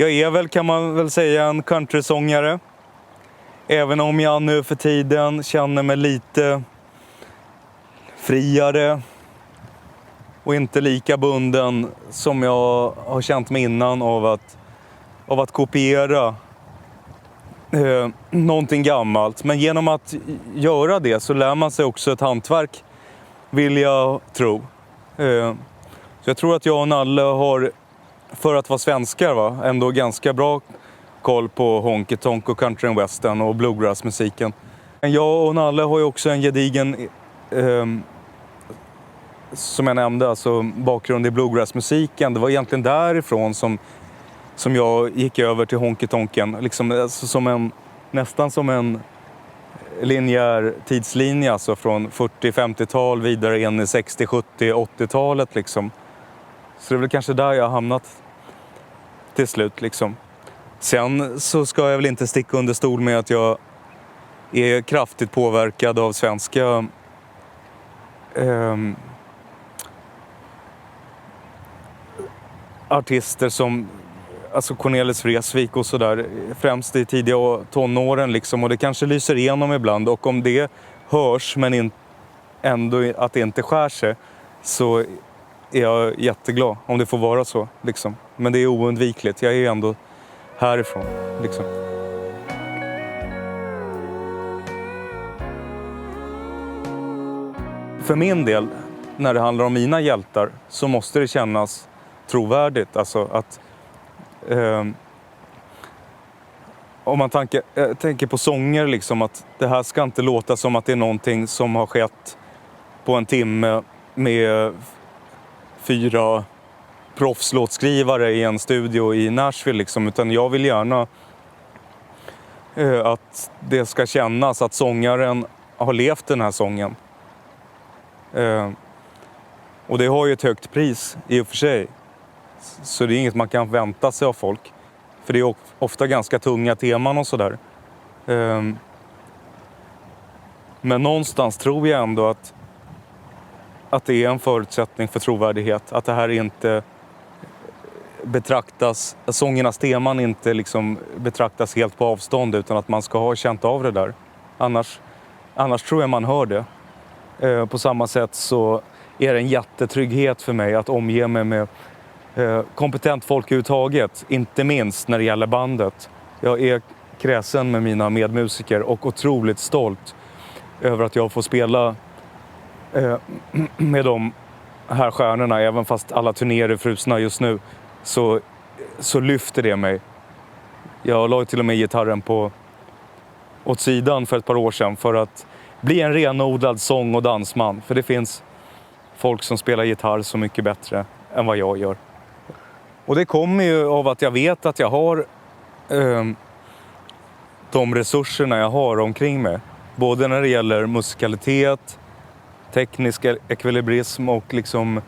Jag är väl, kan man väl säga, en countrysångare. Även om jag nu för tiden känner mig lite friare och inte lika bunden som jag har känt mig innan av att kopiera någonting gammalt. Men genom att göra det så lär man sig också ett hantverk, vill jag tro. Så jag tror att jag och Nalle har, för att vara svenskar, ändå ganska bra koll på honky tonk och country and western och bluegrass-musiken. Jag och Nalle har ju också en gedigen, som jag nämnde, alltså bakgrund i bluegrass-musiken. Det var egentligen därifrån som jag gick över till honky tonken. Liksom, alltså nästan som en linjär tidslinje, alltså från 40-50-tal vidare in i 60-, 70-, 80-talet liksom. Så det är väl kanske där jag har hamnat till slut liksom. Sen så ska jag väl inte sticka under stol med att jag är kraftigt påverkad av svenska artister som alltså Cornelis Vreeswijk och sådär, främst i tidiga tonåren liksom, och det kanske lyser igenom ibland, och om det hörs men ändå att det inte skär sig, så är jag jätteglad om det får vara så liksom. Men det är oundvikligt, jag är ändå härifrån liksom. För min del, när det handlar om mina hjältar, så måste det kännas trovärdigt, alltså att om man tänker på sånger liksom, att det här ska inte låta som att det är någonting som har skett på en timme med 4 proffslåtskrivare i en studio i Nashville liksom, utan jag vill gärna att det ska kännas att sångaren har levt den här sången. Och det har ju ett högt pris i och för sig. Så det är inget man kan vänta sig av folk. För det är ofta ganska tunga teman och sådär. Men någonstans tror jag ändå att det är en förutsättning för trovärdighet. Att det här inte betraktas, sångernas teman inte liksom betraktas helt på avstånd, utan att man ska ha känt av det där. Annars tror jag man hör det. På samma sätt så är det en jättetrygghet för mig att omge mig med kompetent folk överhuvudtaget, inte minst när det gäller bandet. Jag är kräsen med mina medmusiker och otroligt stolt över att jag får spela med de här stjärnorna. Även fast alla turnéer är frusna just nu, så lyfter det mig. Jag la till och med gitarren åt sidan för ett par år sedan för att bli en renodlad sång- och dansman. För det finns folk som spelar gitarr så mycket bättre än vad jag gör. Och det kommer ju av att jag vet att jag har de resurserna jag har omkring mig. Både när det gäller musikalitet, teknisk ekvilibrism och liksom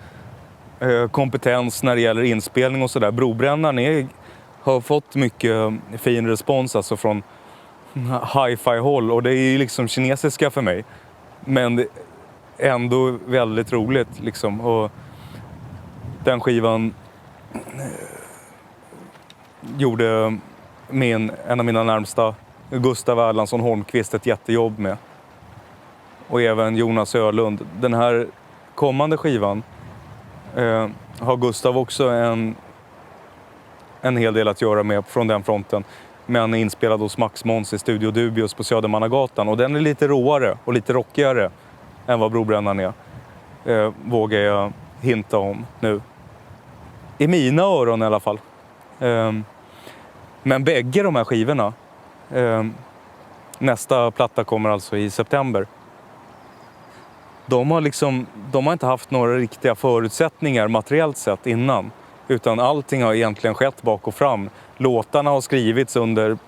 kompetens när det gäller inspelning och sådär. Brobrännaren har fått mycket fin respons alltså från hi-fi-håll, och det är ju liksom kinesiska för mig. Men det är ändå väldigt roligt liksom. Och den skivan gjorde en av mina närmsta, Gustav Erlandsson Holmqvist, ett jättejobb med. Och även Jonas Ölund. Den här kommande skivan har Gustav också en hel del att göra med från den fronten. Men han är inspelad hos Max Måns i Studio Dubios på Södermannagatan. Och den är lite råare och lite rockigare än vad Brobrännaren är. Vågar jag hinta om nu. I mina öron i alla fall. Men bägge de här skivorna, nästa platta kommer alltså i september. De har inte haft några riktiga förutsättningar materiellt sett innan. Utan allting har egentligen skett bak och fram. Låtarna har skrivits under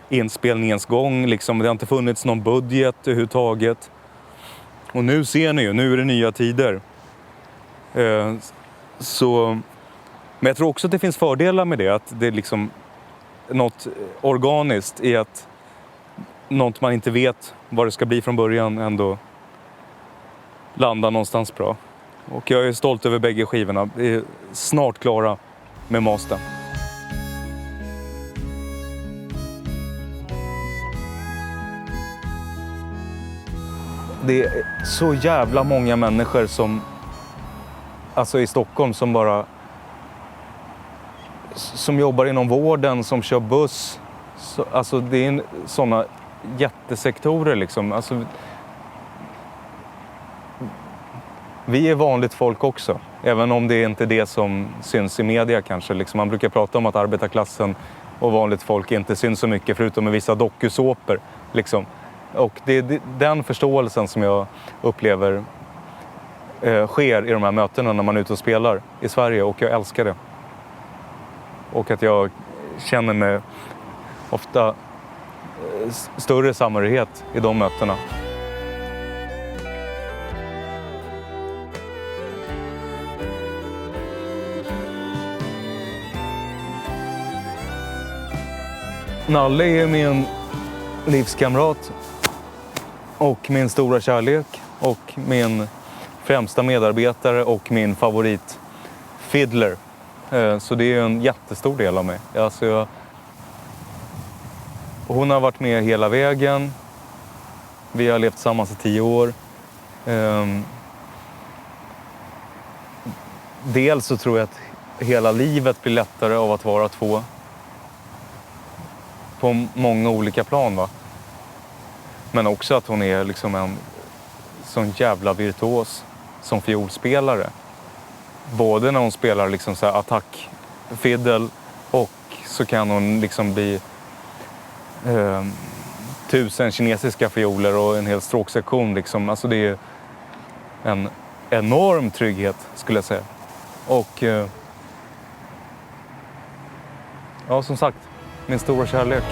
inspelningens gång. Liksom. Det har inte funnits någon budget överhuvudtaget. Och nu ser ni ju, nu är det nya tider. Men jag tror också att det finns fördelar med det. Att det är liksom något organiskt i att något man inte vet vad det ska bli från början ändå landar någonstans bra. Och jag är stolt över bägge skivorna. Vi är snart klara med mastern. det är så jävla många människor som, alltså i Stockholm, som bara, som jobbar inom vården, som kör buss. Alltså det är sådana jättesektorer liksom. Alltså, vi är vanligt folk också, även om det inte är det som syns i media kanske. Liksom, man brukar prata om att arbetarklassen och vanligt folk inte syns så mycket, förutom med vissa dokusåpor. Liksom. Och det är den förståelsen som jag upplever sker i de här mötena när man är ute och spelar i Sverige, och jag älskar det. Och att jag känner mig ofta större samhörighet i de mötena. Nalle är min livskamrat och min stora kärlek och min främsta medarbetare och min favorit fiddler. Så det är en jättestor del av mig. Alltså hon har varit med hela vägen. Vi har levt tillsammans i 10 år. Dels så tror jag att hela livet blir lättare av att vara två. På många olika plan, va. Men också att hon är liksom en sån jävla virtuos som fiolspelare. Både när hon spelar liksom så här attackfiddle, och så kan hon liksom bli 1000 kinesiska fioler och en hel stråksektion liksom. Alltså det är en enorm trygghet, skulle jag säga. Och ja, som sagt, min stora kärlek.